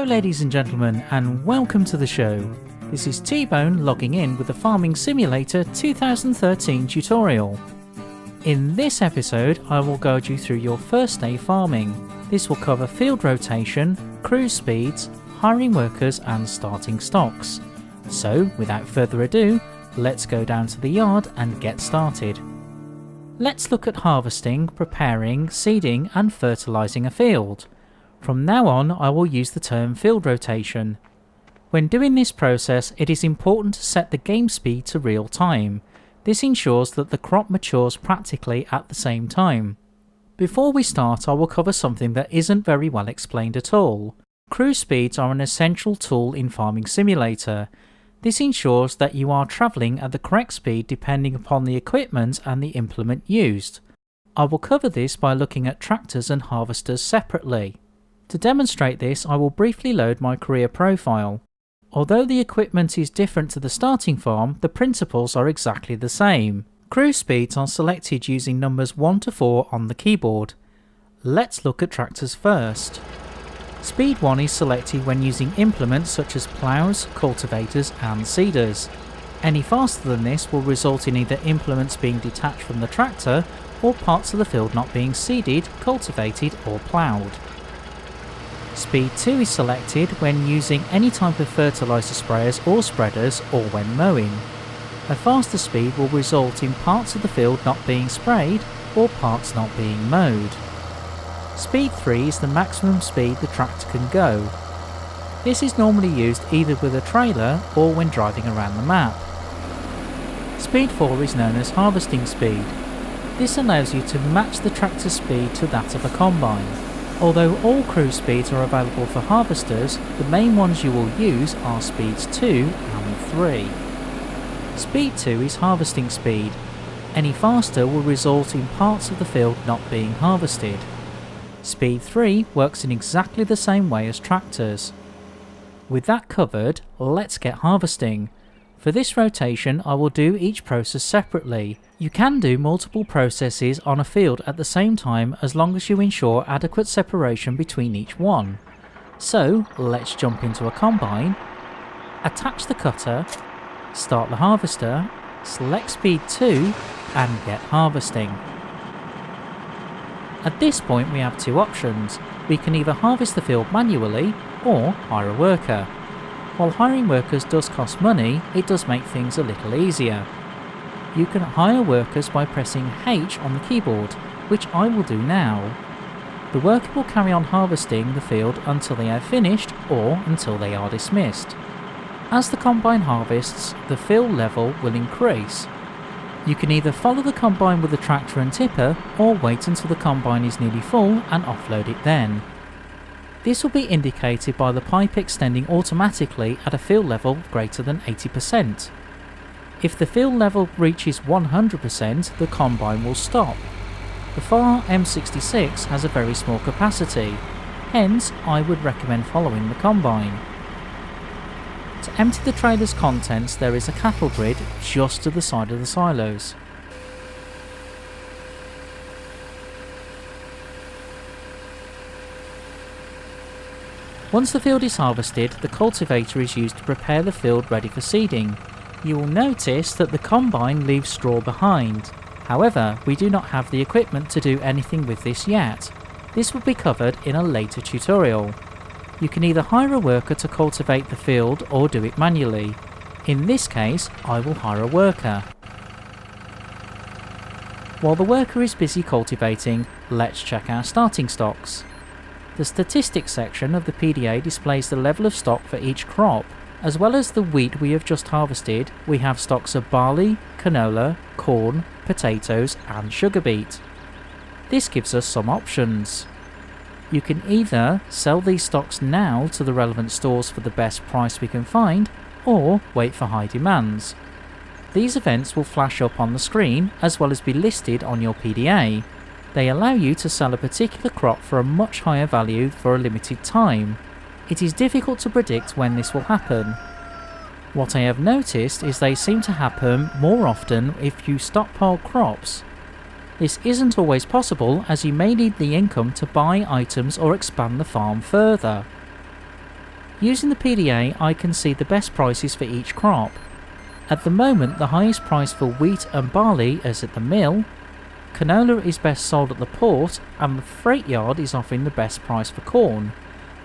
ladies and gentlemen, and welcome to the show. This is T-Bone logging in with the Farming Simulator 2013 tutorial. In this episode I will guide you through your first day farming. This will cover field rotation, cruise speeds, hiring workers and starting stocks. So without further ado, let's go down to the yard and get started. Let's look at harvesting, preparing, seeding and fertilizing a field. From now on I will use the term field rotation. When doing this process it is important to set the game speed to real time. This ensures that the crop matures practically at the same time. Before we start I will cover something that isn't very well explained at all. Cruise speeds are an essential tool in Farming Simulator. This ensures that you are travelling at the correct speed depending upon the equipment and the implement used. I will cover this by looking at tractors and harvesters separately. To demonstrate this I will briefly load my career profile. Although the equipment is different to the starting farm, the principles are exactly the same. Cruise speeds are selected using numbers 1 to 4 on the keyboard. Let's look at tractors first. Speed 1 is selected when using implements such as ploughs, cultivators and seeders. Any faster than this will result in either implements being detached from the tractor or parts of the field not being seeded, cultivated or ploughed. Speed 2 is selected when using any type of fertiliser sprayers or spreaders or when mowing. A faster speed will result in parts of the field not being sprayed or parts not being mowed. Speed 3 is the maximum speed the tractor can go. This is normally used either with a trailer or when driving around the map. Speed 4 is known as harvesting speed. This allows you to match the tractor's speed to that of a combine. Although all cruise speeds are available for harvesters, the main ones you will use are speeds 2 and 3. Speed 2 is harvesting speed. Any faster will result in parts of the field not being harvested. Speed 3 works in exactly the same way as tractors. With that covered, let's get harvesting. For this rotation I will do each process separately. You can do multiple processes on a field at the same time as long as you ensure adequate separation between each one. So let's jump into a combine, attach the cutter, start the harvester, select speed 2 and get harvesting. At this point we have two options. We can either harvest the field manually or hire a worker. While hiring workers does cost money, it does make things a little easier. You can hire workers by pressing H on the keyboard, which I will do now. The worker will carry on harvesting the field until they are finished or until they are dismissed. As the combine harvests, the fill level will increase. You can either follow the combine with the tractor and tipper or wait until the combine is nearly full and offload it then. This will be indicated by the pipe extending automatically at a fill level greater than 80%. If the fill level reaches 100%, the combine will stop. The FAR M66 has a very small capacity, hence I would recommend following the combine. To empty the trailer's contents there is a cattle grid just to the side of the silos. Once the field is harvested, the cultivator is used to prepare the field ready for seeding. You will notice that the combine leaves straw behind. However, we do not have the equipment to do anything with this yet. This will be covered in a later tutorial. You can either hire a worker to cultivate the field or do it manually. In this case, I will hire a worker. While the worker is busy cultivating, let's check our starting stocks. The statistics section of the PDA displays the level of stock for each crop. As well as the wheat we have just harvested, we have stocks of barley, canola, corn, potatoes and sugar beet. This gives us some options. You can either sell these stocks now to the relevant stores for the best price we can find, or wait for high demands. These events will flash up on the screen as well as be listed on your PDA. They allow you to sell a particular crop for a much higher value for a limited time. It is difficult to predict when this will happen. What I have noticed is they seem to happen more often if you stockpile crops. This isn't always possible as you may need the income to buy items or expand the farm further. Using the PDA, I can see the best prices for each crop. At the moment, the highest price for wheat and barley is at the mill, canola is best sold at the port, and the freight yard is offering the best price for corn.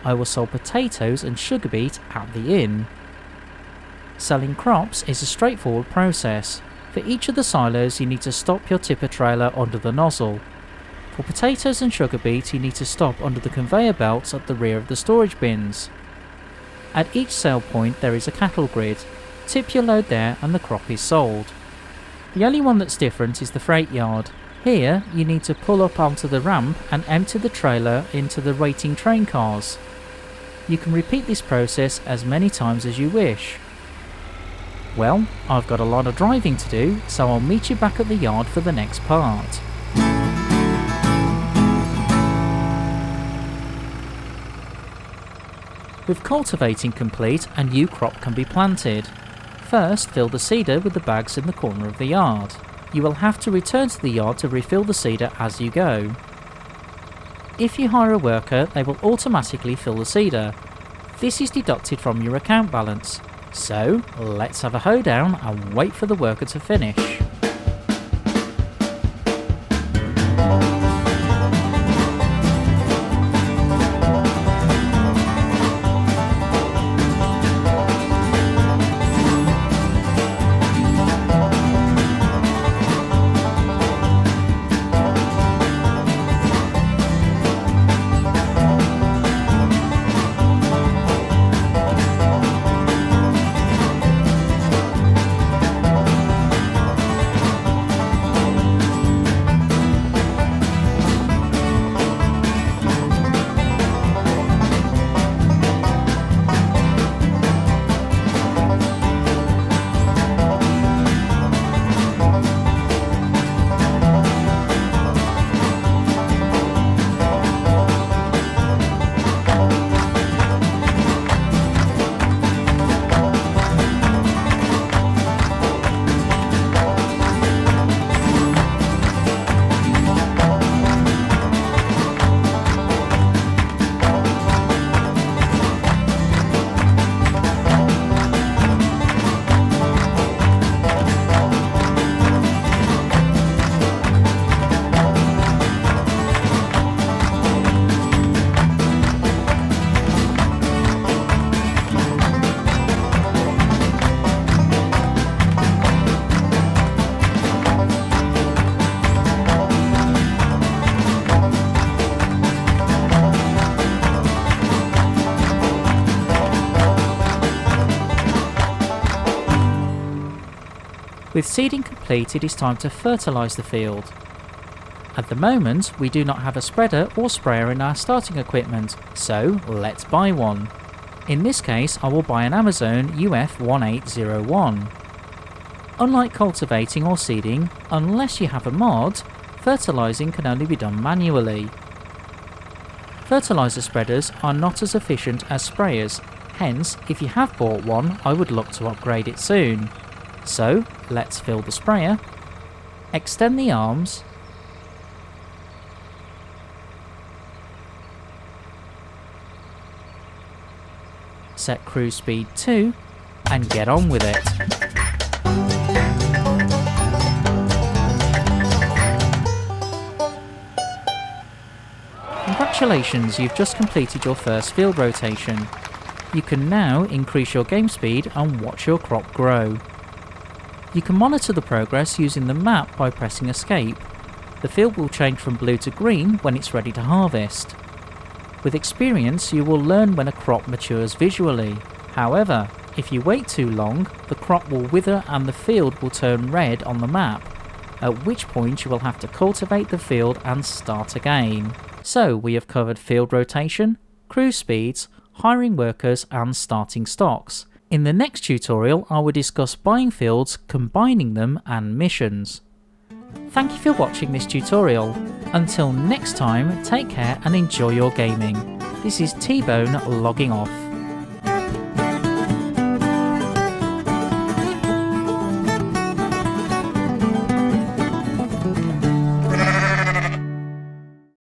I will sell potatoes and sugar beet at the inn. Selling crops is a straightforward process. For each of the silos you need to stop your tipper trailer under the nozzle. For potatoes and sugar beet you need to stop under the conveyor belts at the rear of the storage bins. At each sale point there is a cattle grid. Tip your load there and the crop is sold. The only one that's different is the freight yard. Here you need to pull up onto the ramp and empty the trailer into the waiting train cars. You can repeat this process as many times as you wish. Well, I've got a lot of driving to do, so I'll meet you back at the yard for the next part. With cultivating complete, a new crop can be planted. First, fill the seeder with the bags in the corner of the yard. You will have to return to the yard to refill the seeder as you go. If you hire a worker, they will automatically fill the seeder. This is deducted from your account balance. So, let's have a hoedown and wait for the worker to finish. With seeding complete, it is time to fertilise the field. At the moment, we do not have a spreader or sprayer in our starting equipment, so let's buy one. In this case, I will buy an Amazon UF1801. Unlike cultivating or seeding, unless you have a mod, fertilising can only be done manually. Fertiliser spreaders are not as efficient as sprayers, hence if you have bought one I would look to upgrade it soon. So let's fill the sprayer, extend the arms, set cruise speed 2 and get on with it. Congratulations, you've just completed your first field rotation. You can now increase your game speed and watch your crop grow. You can monitor the progress using the map by pressing escape. The field will change from blue to green when it's ready to harvest. With experience, you will learn when a crop matures visually. However, if you wait too long, the crop will wither and the field will turn red on the map, at which point you will have to cultivate the field and start again. So we have covered field rotation, cruise speeds, hiring workers and starting stocks. In the next tutorial I will discuss buying fields, combining them and missions. Thank you for watching this tutorial. Until next time, take care and enjoy your gaming. This is T-Bone logging off.